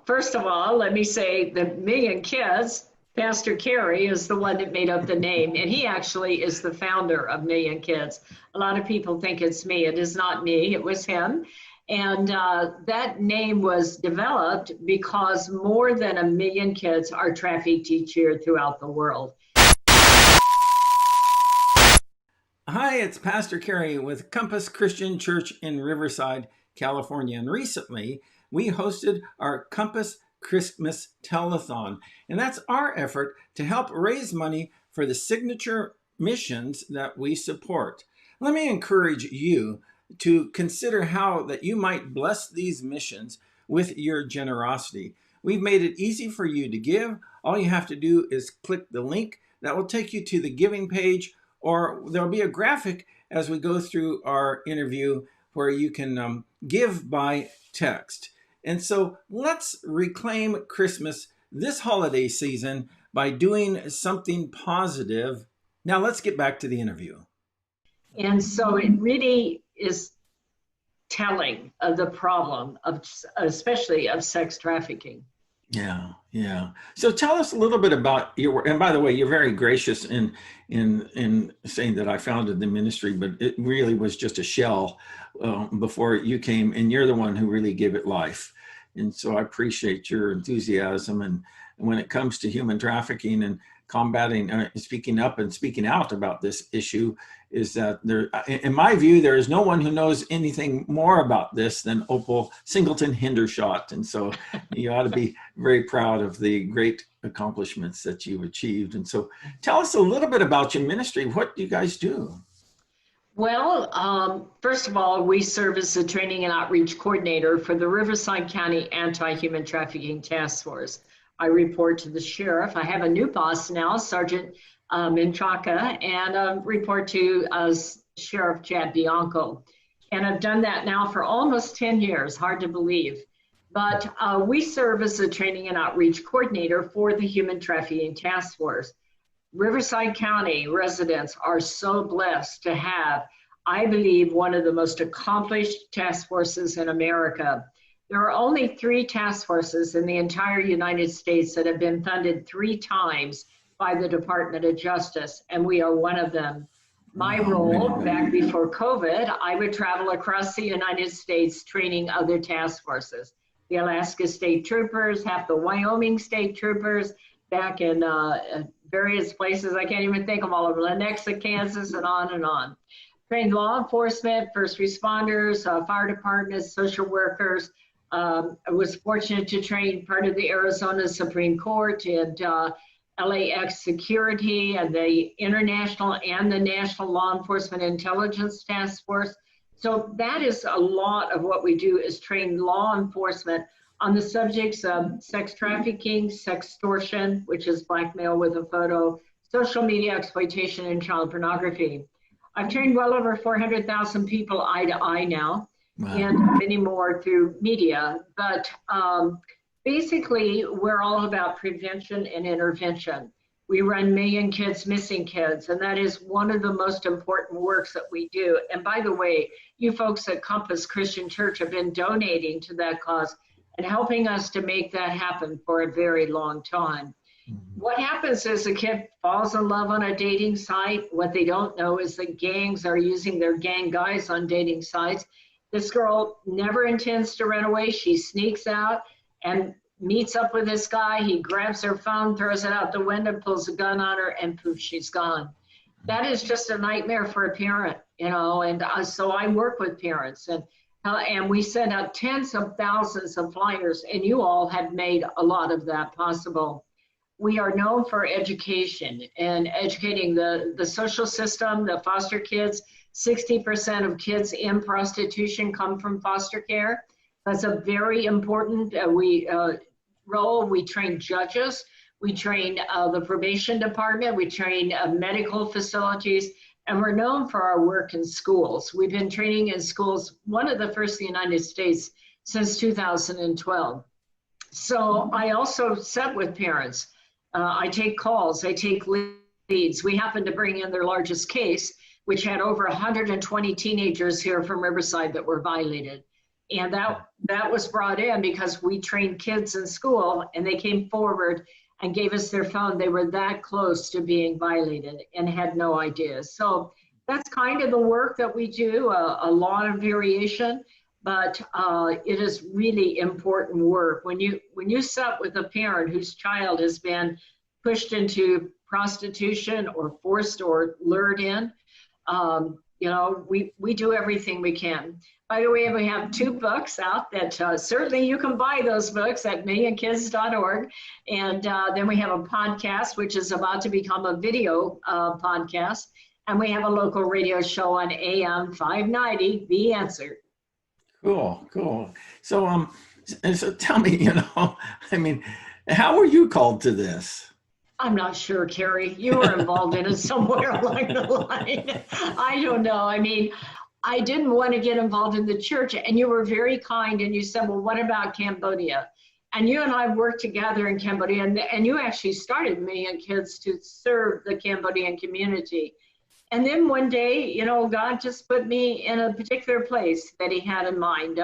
first of all, let me say the Million Kids, Pastor Kerry is the one that made up the name, and he actually is the founder of Million Kids. A lot of people think it's me. It is not me, it was him. And that name was developed because more than 1 million kids are trafficked each year throughout the world. Hi, it's Pastor Kerry with Compass Christian Church in Riverside, California. And recently, we hosted our Compass Christmas Telethon. And that's our effort to help raise money for the signature missions that we support. Let me encourage you to consider how that you might bless these missions with your generosity. We've made it easy for you to give. All you have to do is click the link that will take you to the giving page, or there'll be a graphic as we go through our interview where you can give by text. And so let's reclaim Christmas this holiday season by doing something positive. Now let's get back to the interview. And so it really is telling of the problem of, especially of sex trafficking. Yeah. So tell us a little bit about your work. And by the way, you're very gracious in saying that I founded the ministry, but it really was just a shell before you came, and you're the one who really gave it life. And so I appreciate your enthusiasm. And when it comes to human trafficking and combating, speaking up and speaking out about this issue, is that there, in my view, there is no one who knows anything more about this than Opal Singleton Hendershot. And so you ought to be very proud of the great accomplishments that you've achieved. And so tell us a little bit about your ministry. What do you guys do? Well, first of all, we serve as the training and outreach coordinator for the Riverside County Anti-Human Trafficking Task Force. I report to the sheriff. I have a new boss now, Sergeant Menchaca, and report to Sheriff Chad Bianco. And I've done that now for almost 10 years, hard to believe. But we serve as the training and outreach coordinator for the Human Trafficking Task Force. Riverside County residents are so blessed to have, I believe, one of the most accomplished task forces in America. There are only 3 task forces in the entire United States that have been funded 3 times by the Department of Justice, and we are one of them. My role back before COVID, I would travel across the United States training other task forces. The Alaska State Troopers, half the Wyoming State Troopers, back in various places. I can't even think of all of them, Lenexa, Kansas, and on and on. Trained law enforcement, first responders, fire departments, social workers. I was fortunate to train part of the Arizona Supreme Court and LAX security and the international and the national law enforcement intelligence task force. So that is a lot of what we do, is train law enforcement on the subjects of sex trafficking, sextortion, which is blackmail with a photo, social media exploitation, and child pornography. I've trained well over 400,000 people eye to eye now. Wow. And many more through media. But basically, we're all about prevention and intervention. We run Million Kids Missing Kids, and that is one of the most important works that we do. And by the way, you folks at Compass Christian Church have been donating to that cause and helping us to make that happen for a very long time. What happens is a kid falls in love on a dating site. What they don't know is that gangs are using their gang guys on dating sites. This girl never intends to run away. She sneaks out and meets up with this guy. He grabs her phone, throws it out the window, pulls a gun on her, and poof, she's gone. That is just a nightmare for a parent, you know, and so I work with parents, and we send out tens of thousands of flyers, and you all have made a lot of that possible. We are known for education and educating the social system, the foster kids. 60% of kids in prostitution come from foster care. That's a very important role. We train judges, we train the probation department, we train medical facilities, and we're known for our work in schools. We've been training in schools, one of the first in the United States, since 2012. So I also sit with parents. I take calls, I take leads. We happen to bring in their largest case, which had over 120 teenagers here from Riverside that were violated. And that was brought in because we trained kids in school and they came forward and gave us their phone. They were that close to being violated and had no idea. So that's kind of the work that we do, a lot of variation, but it is really important work. When you sit with a parent whose child has been pushed into prostitution or forced or lured in, we do everything we can. By the way, we have 2 books out that certainly you can buy those books at millionkids.org. And then we have a podcast, which is about to become a video podcast. And we have a local radio show on AM 590, The Answer. Cool. So tell me, I mean, how were you called to this? I'm not sure, Carrie. You were involved in it somewhere along the line. I don't know. I mean, I didn't want to get involved in the church, and you were very kind, and you said, well, what about Cambodia? And you and I worked together in Cambodia, and you actually started Million Kids to serve the Cambodian community. And then one day, God just put me in a particular place that he had in mind.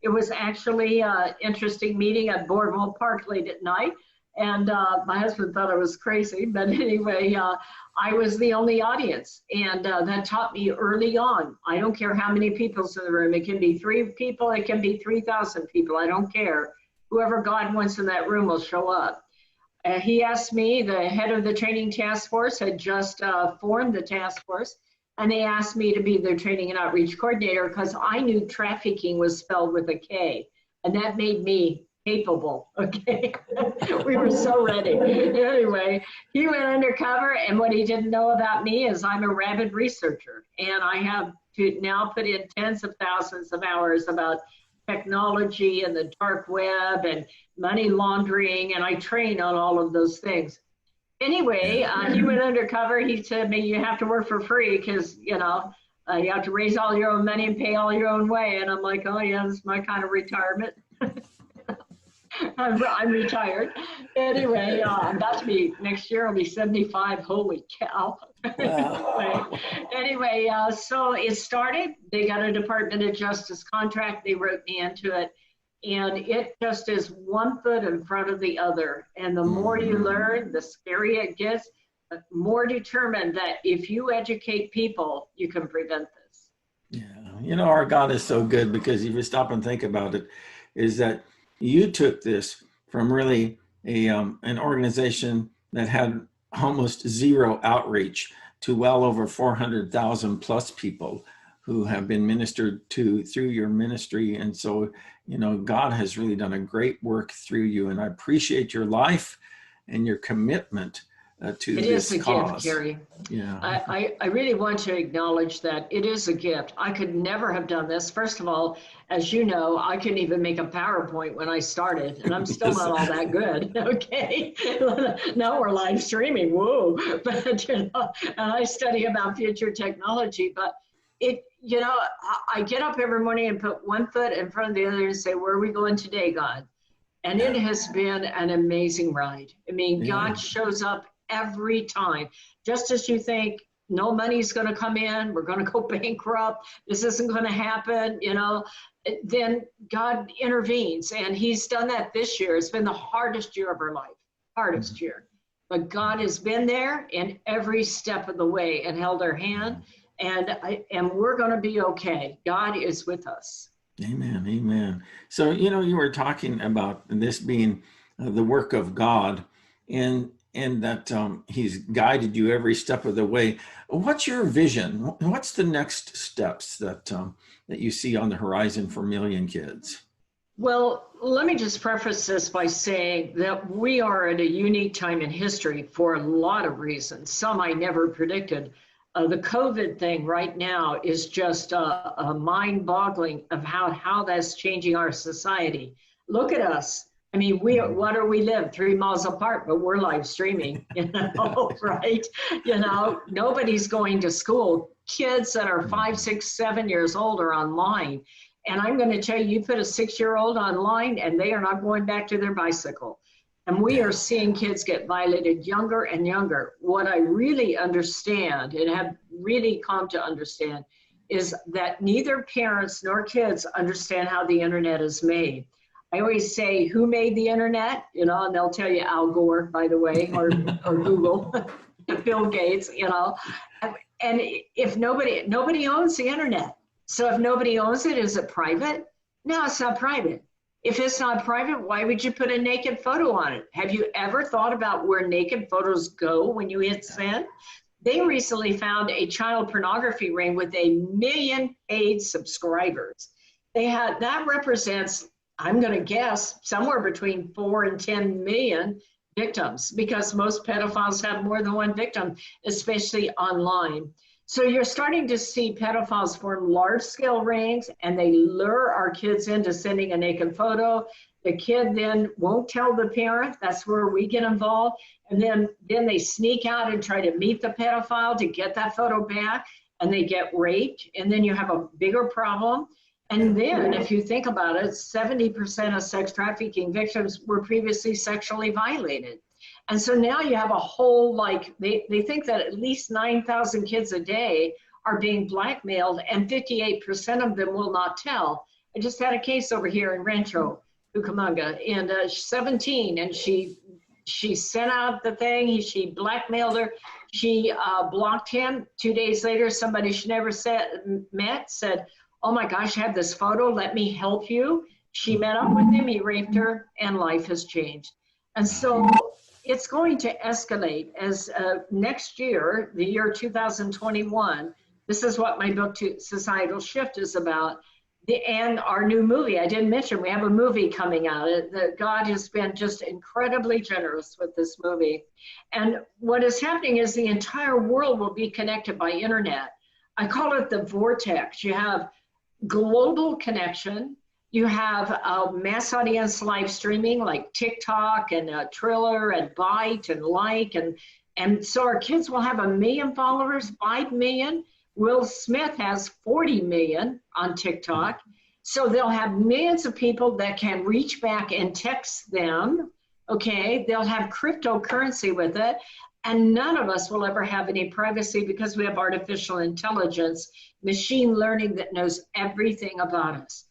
It was actually an interesting meeting at Boardwalk Park late at night. And my husband thought I was crazy, but anyway, I was the only audience. And that taught me early on, I don't care how many people's in the room. It can be 3 people, it can be 3,000 people, I don't care. Whoever God wants in that room will show up. He asked me, the head of the training task force had just formed the task force, and they asked me to be their training and outreach coordinator because I knew trafficking was spelled with a K, and that made me capable, okay? We were so ready. Anyway, he went undercover, and what he didn't know about me is I'm a rabid researcher, and I have to now put in tens of thousands of hours about technology and the dark web and money laundering, and I train on all of those things. Anyway, he went undercover. He said to me, you have to work for free because, you have to raise all your own money and pay all your own way. And I'm like, oh yeah, this is my kind of retirement. I'm retired. Anyway, I'm about to be, next year I'll be 75. Holy cow. Wow. Anyway, so it started. They got a Department of Justice contract. They wrote me into it. And it just is one foot in front of the other. And the more you learn, the scarier it gets, the more determined that if you educate people, you can prevent this. Yeah. Our God is so good because if you stop and think about it, is that you took this from really an organization that had almost zero outreach to well over 400,000 plus people who have been ministered to through your ministry. And so, God has really done a great work through you. And I appreciate your life and your commitment to it this is a cause. gift, Carrie. Yeah. I really want to acknowledge that it is a gift. I could never have done this. First of all, as you know, I couldn't even make a PowerPoint when I started, and I'm still not all that good. Okay. Now we're live streaming. Whoa. But, and I study about future technology, but I get up every morning and put one foot in front of the other and say, where are we going today, God? And it has been an amazing ride. I mean, God shows up every time. Just as you think no money's going to come in, we're going to go bankrupt, this isn't going to happen, then God intervenes. And he's done that this year. It's been the hardest year of our life, hardest year. But God has been there in every step of the way and held our hand. And we're going to be okay. God is with us. Amen. So, you were talking about this being the work of God and that he's guided you every step of the way. What's your vision? What's the next steps that you see on the horizon for Million Kids? Well, let me just preface this by saying that we are at a unique time in history for a lot of reasons. Some I never predicted. The COVID thing right now is just a mind-boggling of how that's changing our society. Look at us. I mean, what do we live 3 miles apart, but we're live streaming, right? Nobody's going to school. Kids that are 5, 6, 7 years old are online. And I'm going to tell you, you put a 6-year-old online and they are not going back to their bicycle. And we are seeing kids get violated younger and younger. What I really understand and have really come to understand is that neither parents nor kids understand how the internet is made. I always say, who made the internet? You know, and they'll tell you Al Gore, by the way, or Google, Bill Gates, you know. And if nobody owns the internet. So if nobody owns it, is it private? No, it's not private. If it's not private, why would you put a naked photo on it? Have you ever thought about where naked photos go when you hit send? They recently found a child pornography ring with 1 million paid subscribers. That represents, I'm going to guess, somewhere between 4 and 10 million victims, because most pedophiles have more than one victim, especially online. So you're starting to see pedophiles form large-scale rings, and they lure our kids into sending a naked photo. The kid then won't tell the parent. That's where we get involved. And then they sneak out and try to meet the pedophile to get that photo back, and they get raped. And then you have a bigger problem. And then if you think about it, 70% of sex trafficking victims were previously sexually violated. And so now you have a whole, like, they think that at least 9,000 kids a day are being blackmailed, and 58% of them will not tell. I just had a case over here in Rancho Cucamonga, and she's 17, and she sent out the thing, she blackmailed her, she blocked him. 2 days later, somebody she never met said, oh my gosh, I have this photo, let me help you. She met up with him, he raped her, and life has changed. And so it's going to escalate as next year, the year 2021, this is what my book, Societal Shift, is about. And our new movie, I didn't mention, we have a movie coming out. God has been just incredibly generous with this movie. And what is happening is the entire world will be connected by internet. I call it the vortex. You have global connection. You have mass audience live streaming like TikTok and Triller and Byte and Like. And so our kids will have 1 million followers, 5 million. Will Smith has 40 million on TikTok. So they'll have millions of people that can reach back and text them, okay? They'll have cryptocurrency with it. And none of us will ever have any privacy because we have artificial intelligence, machine learning that knows everything about us.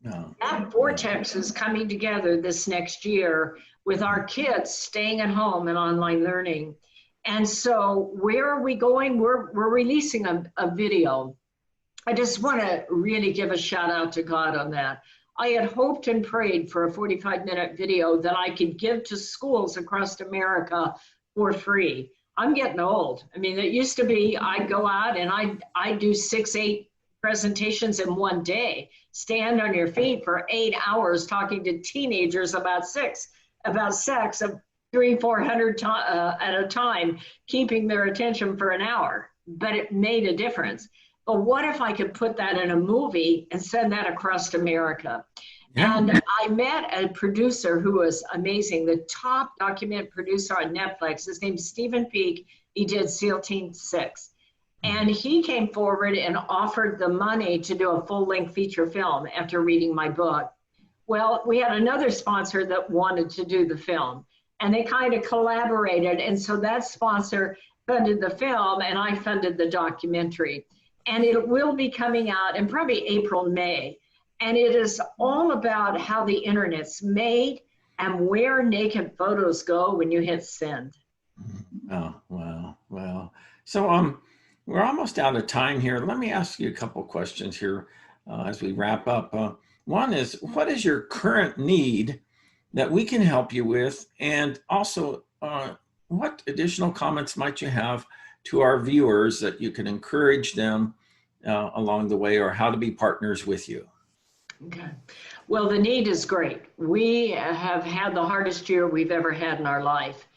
No. That vortex is coming together this next year with our kids staying at home and online learning. And so where are we going? We're releasing a video. I just want to really give a shout out to God on that. I had hoped and prayed for a 45-minute video that I could give to schools across America for free. I'm getting old. I mean, it used to be I'd go out and I'd do 6-8 presentations in one day, stand on your feet for 8 hours talking to teenagers about sex of 300-400 at a time, keeping their attention for an hour. But it made a difference. But what if I could put that in a movie and send that across America? Yeah. And I met a producer who was amazing, the top document producer on Netflix. His name's Stephen Peak. He did SEAL Team 6. And he came forward and offered the money to do a full-length feature film after reading my book. Well, we had another sponsor that wanted to do the film, and they kind of collaborated. And so that sponsor funded the film, and I funded the documentary. And it will be coming out in probably April, May. And it is all about how the internet's made and where naked photos go when you hit send. Oh, wow, wow. So we're almost out of time here. Let me ask you a couple questions here as we wrap up. One is, what is your current need that we can help you with? And also, what additional comments might you have to our viewers that you can encourage them along the way, or how to be partners with you? Okay. Well, the need is great. We have had the hardest year we've ever had in our life.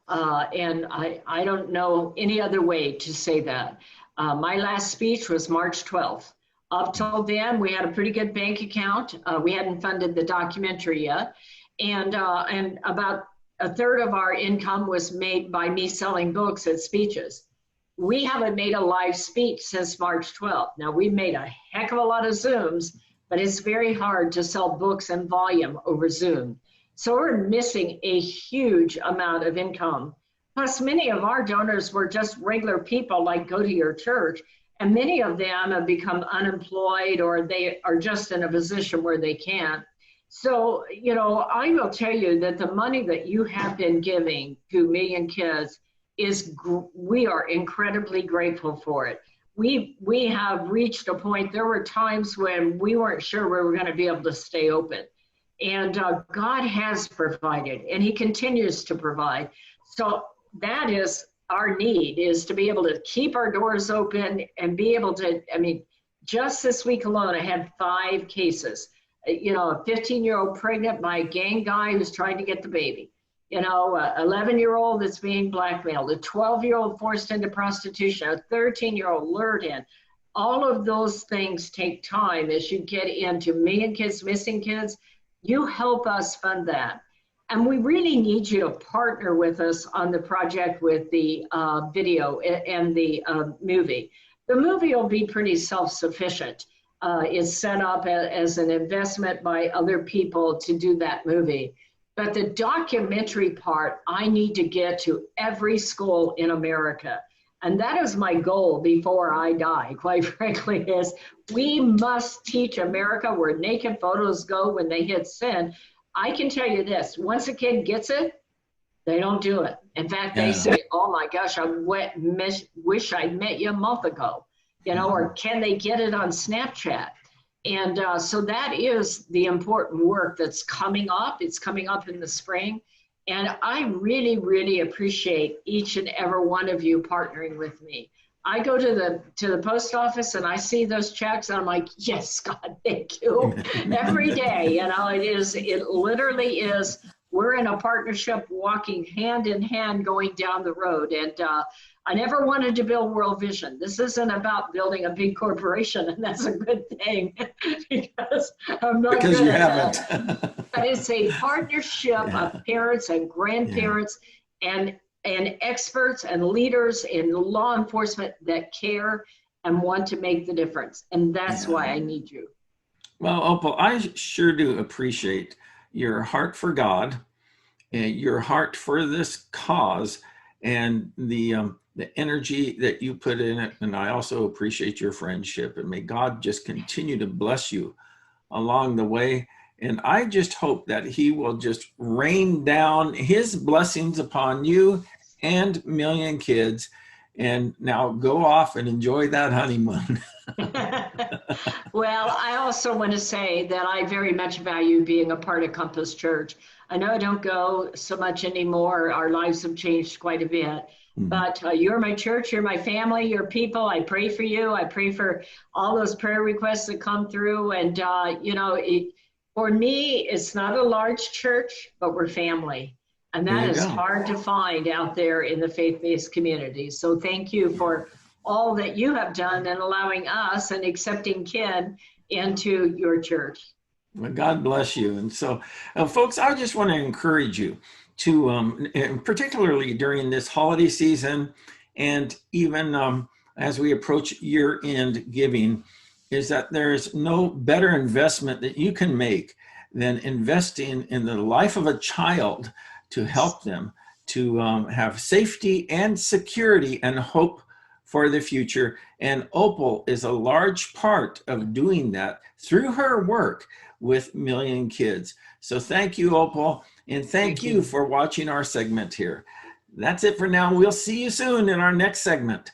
And I don't know any other way to say that. My last speech was March 12th. Up till then, we had a pretty good bank account. We hadn't funded the documentary yet. And about a third of our income was made by me selling books and speeches. We haven't made a live speech since March 12th. Now, we've made a heck of a lot of Zooms, but it's very hard to sell books and volume over Zoom. So we're missing a huge amount of income. Plus, many of our donors were just regular people like go to your church, And many of them have become unemployed or they are just in a position where they can't. So, I will tell you that the money that you have been giving to Million Kids we are incredibly grateful for it. We have reached a point, there were times when we weren't sure we were going to be able to stay open. And God has provided, and he continues to provide. So that is our need, is to be able to keep our doors open and be able to, just this week alone, I had 5 cases. A 15-year-old pregnant by a gang guy who's trying to get the baby. A 11-year-old that's being blackmailed, a 12-year-old forced into prostitution, a 13-year-old lured in. All of those things take time as you get into Million Kids, Missing Kids. You help us fund that. And we really need you to partner with us on the project with the video and the movie. The movie will be pretty self-sufficient. It's set up as an investment by other people to do that movie. But the documentary part, I need to get to every school in America. And that is my goal before I die, quite frankly, is we must teach America where naked photos go when they hit send. I can tell you this, once a kid gets it, they don't do it. In fact, they say, oh my gosh, I wish I'd met you a month ago, or can they get it on Snapchat? And so that is the important work that's coming up. It's coming up in the spring. And I really, really appreciate each and every one of you partnering with me. I go to the post office and I see those checks and I'm like, yes, God, thank you. Every day, it literally is, we're in a partnership walking hand in hand going down the road. And I never wanted to build World Vision. This isn't about building a big corporation, and that's a good thing because I'm not because good you at haven't. that. But it's a partnership of parents and grandparents and experts and leaders in law enforcement that care and want to make the difference. And that's why I need you. Well, Opal, I sure do appreciate your heart for God, and your heart for this cause, and the energy that you put in it. And I also appreciate your friendship, and may God just continue to bless you along the way. And I just hope that he will just rain down his blessings upon you and Million Kids. And now go off and enjoy that honeymoon. Well, I also want to say that I very much value being a part of Compass Church. I know I don't go so much anymore. Our lives have changed quite a bit. But you're my church, you're my family, you're people. I pray for you. I pray for all those prayer requests that come through. And, for me, it's not a large church, but we're family. And that is hard to find out there in the faith-based community. So thank you for all that you have done and allowing us and accepting Ken into your church. Well, God bless you. And so, folks, I just want to encourage you to, and particularly during this holiday season, and even as we approach year-end giving, is that there's no better investment that you can make than investing in the life of a child to help them to have safety and security and hope for the future. And Opal is a large part of doing that through her work with Million Kids. So thank you, Opal, and thank you for watching our segment here. That's it for now. We'll see you soon in our next segment.